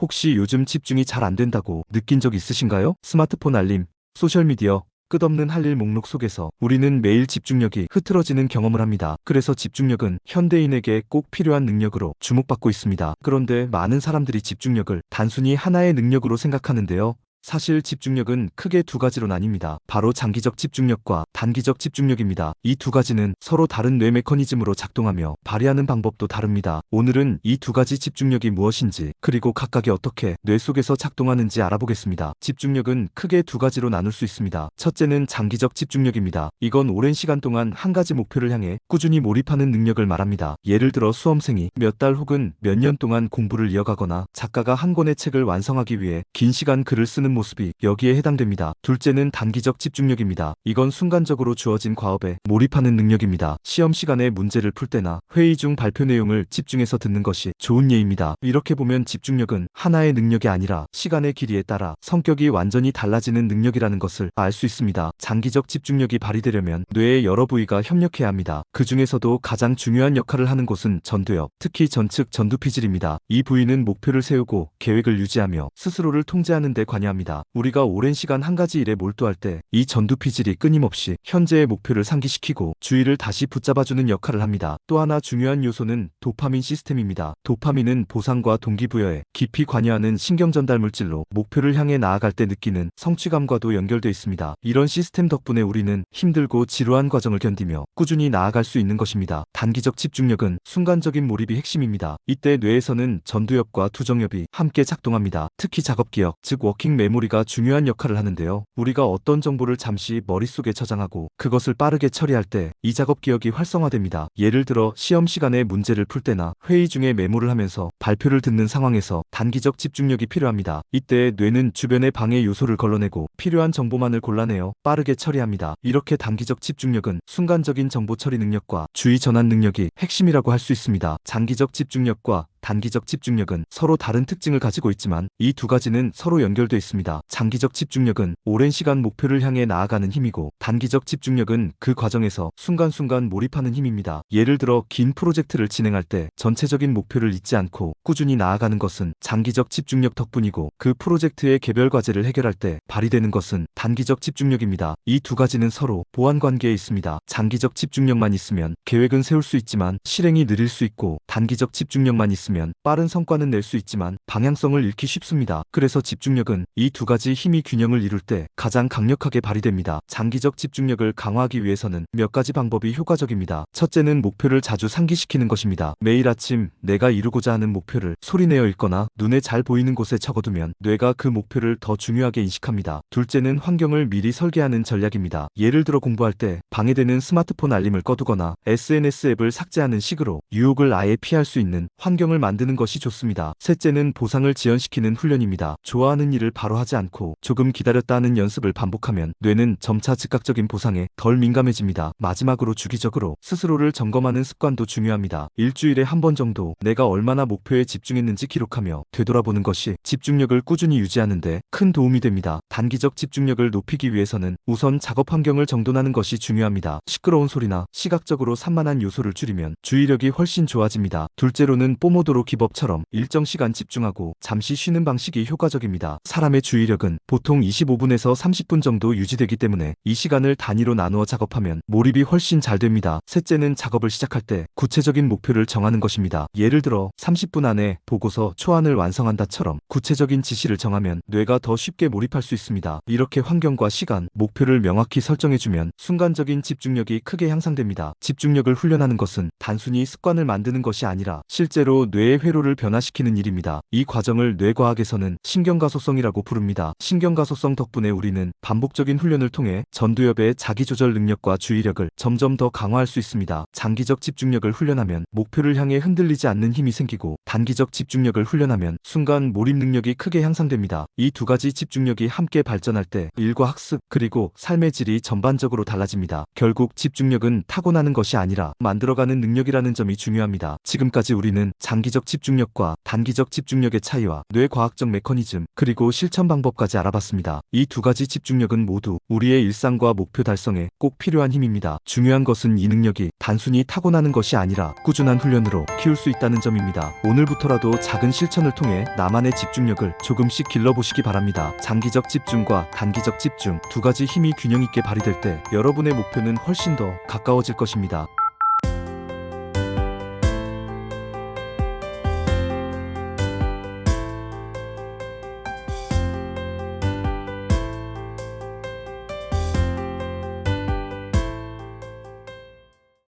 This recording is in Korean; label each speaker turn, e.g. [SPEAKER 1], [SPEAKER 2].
[SPEAKER 1] 혹시 요즘 집중이 잘 안 된다고 느낀 적 있으신가요? 스마트폰 알림, 소셜미디어, 끝없는 할 일 목록 속에서 우리는 매일 집중력이 흐트러지는 경험을 합니다. 그래서 집중력은 현대인에게 꼭 필요한 능력으로 주목받고 있습니다. 그런데 많은 사람들이 집중력을 단순히 하나의 능력으로 생각하는데요. 사실 집중력은 크게 두 가지로 나뉩니다. 바로 장기적 집중력과 단기적 집중력입니다. 이 두 가지는 서로 다른 뇌 메커니즘으로 작동하며 발휘하는 방법도 다릅니다. 오늘은 이 두 가지 집중력이 무엇인지, 그리고 각각이 어떻게 뇌 속에서 작동하는지 알아보겠습니다. 집중력은 크게 두 가지로 나눌 수 있습니다. 첫째는 장기적 집중력입니다. 이건 오랜 시간 동안 한 가지 목표를 향해 꾸준히 몰입하는 능력을 말합니다. 예를 들어 수험생이 몇 달 혹은 몇 년 동안 공부를 이어가거나 작가가 한 권의 책을 완성하기 위해 긴 시간 글을 쓰는 모습이 여기에 해당됩니다. 둘째는 단기적 집중력입니다. 이건 순간적으로 주어진 과업에 몰입하는 능력입니다. 시험 시간에 문제를 풀 때나 회의 중 발표 내용을 집중해서 듣는 것이 좋은 예입니다. 이렇게 보면 집중력은 하나의 능력이 아니라 시간의 길이에 따라 성격이 완전히 달라지는 능력이라는 것을 알 수 있습니다. 장기적 집중력이 발휘되려면 뇌의 여러 부위가 협력해야 합니다. 그 중에서도 가장 중요한 역할을 하는 곳은 전두엽, 특히 전측 전두피질입니다. 이 부위는 목표를 세우고 계획을 유지하며 스스로를 통제하는 데 관여합니다. 우리가 오랜 시간 한 가지 일에 몰두할 때 이 전두피질이 끊임없이 현재의 목표를 상기시키고 주의를 다시 붙잡아주는 역할을 합니다. 또 하나 중요한 요소는 도파민 시스템입니다. 도파민은 보상과 동기부여에 깊이 관여하는 신경전달 물질로 목표를 향해 나아갈 때 느끼는 성취감과도 연결되어 있습니다. 이런 시스템 덕분에 우리는 힘들고 지루한 과정을 견디며 꾸준히 나아갈 수 있는 것입니다. 단기적 집중력은 순간적인 몰입이 핵심입니다. 이때 뇌에서는 전두엽과 두정엽이 함께 작동합니다. 특히 작업기억, 즉 워킹 메모리가 중요한 역할을 하는데요. 우리가 어떤 정보를 잠시 머릿속에 저장하고 그것을 빠르게 처리할 때 이 작업기억이 활성화됩니다. 예를 들어 시험 시간에 문제를 풀 때나 회의 중에 메모를 하면서 발표를 듣는 상황에서 단기적 집중력이 필요합니다. 이때 뇌는 주변의 방해 요소를 걸러내고 필요한 정보만을 골라내어 빠르게 처리합니다. 이렇게 단기적 집중력은 순간적인 정보 처리 능력과 주의 전환 능력이 핵심이라고 할 수 있습니다. 장기적 집중력과 단기적 집중력은 서로 다른 특징을 가지고 있지만 이 두 가지는 서로 연결되어 있습니다. 장기적 집중력은 오랜 시간 목표를 향해 나아가는 힘이고 단기적 집중력은 그 과정에서 순간순간 몰입하는 힘입니다. 예를 들어 긴 프로젝트를 진행할 때 전체적인 목표를 잊지 않고 꾸준히 나아가는 것은 장기적 집중력 덕분이고 그 프로젝트의 개별 과제를 해결할 때 발휘되는 것은 단기적 집중력입니다. 이 두 가지는 서로 보완 관계에 있습니다. 장기적 집중력만 있으면 계획은 세울 수 있지만 실행이 느릴 수 있고 단기적 집중력만 있으면 빠른 성과는 낼 수 있지만 방향성을 잃기 쉽습니다. 그래서 집중력은 이 두 가지 힘이 균형을 이룰 때 가장 강력하게 발휘됩니다. 장기적 집중력을 강화하기 위해서는 몇 가지 방법이 효과적입니다. 첫째는 목표를 자주 상기시키는 것입니다. 매일 아침 내가 이루고자 하는 목표를 소리내어 읽거나 눈에 잘 보이는 곳에 적어두면 뇌가 그 목표를 더 중요하게 인식합니다. 둘째는 환경을 미리 설계하는 전략입니다. 예를 들어 공부할 때 방해되는 스마트폰 알림을 꺼두거나 SNS 앱을 삭제하는 식으로 유혹을 아예 피할 수 있는 환경을 만드는 것이 좋습니다. 셋째는 보상을 지연시키는 훈련입니다. 좋아하는 일을 바로 하지 않고 조금 기다렸다 하는 연습을 반복하면 뇌는 점차 즉각적인 보상에 덜 민감해집니다. 마지막으로 주기적으로 스스로를 점검하는 습관도 중요합니다. 일주일에 한 번 정도 내가 얼마나 목표에 집중했는지 기록하며 되돌아보는 것이 집중력을 꾸준히 유지하는 데 큰 도움이 됩니다. 단기적 집중력을 높이기 위해서는 우선 작업 환경을 정돈하는 것이 중요합니다. 시끄러운 소리나 시각적으로 산만한 요소를 줄이면 주의력이 훨씬 좋아집니다. 둘째로는 포모도로 기법처럼 일정 시간 집중하고 잠시 쉬는 방식이 효과적입니다. 사람의 주의력은 보통 25분에서 30분 정도 유지되기 때문에 이 시간을 단위로 나누어 작업하면 몰입이 훨씬 잘 됩니다. 셋째는 작업을 시작할 때 구체적인 목표를 정하는 것입니다. 예를 들어 30분 안에 보고서 초안을 완성한다처럼 구체적인 지시를 정하면 뇌가 더 쉽게 몰입할 수 있습니다. 이렇게 환경과 시간, 목표를 명확히 설정해주면 순간적인 집중력이 크게 향상됩니다. 집중력을 훈련하는 것은 단순히 습관을 만드는 것이 아니라 실제로 뇌의 회로를 변화시키는 일입니다. 이 과정을 뇌과학에서는 신경가소성이라고 부릅니다. 신경가소성 덕분에 우리는 반복적인 훈련을 통해 전두엽의 자기조절 능력과 주의력을 점점 더 강화할 수 있습니다. 장기적 집중력을 훈련하면 목표를 향해 흔들리지 않는 힘이 생기고 단기적 집중력을 훈련하면 순간 몰입 능력이 크게 향상됩니다. 이 두 가지 집중력이 함께 발전할 때 일과 학습 그리고 삶의 질이 전반적으로 달라집니다. 결국 집중력은 타고나는 것이 아니라 만들어가는 능력이라는 점이 중요합니다. 지금까지 우리는 장기적 장기적 집중력과 단기적 집중력의 차이와 뇌 과학적 메커니즘, 그리고 실천 방법까지 알아봤습니다. 이 두 가지 집중력은 모두 우리의 일상과 목표 달성에 꼭 필요한 힘입니다. 중요한 것은 이 능력이 단순히 타고나는 것이 아니라 꾸준한 훈련으로 키울 수 있다는 점입니다. 오늘부터라도 작은 실천을 통해 나만의 집중력을 조금씩 길러보시기 바랍니다. 장기적 집중과 단기적 집중 두 가지 힘이 균형 있게 발휘될 때 여러분의 목표는 훨씬 더 가까워질 것입니다.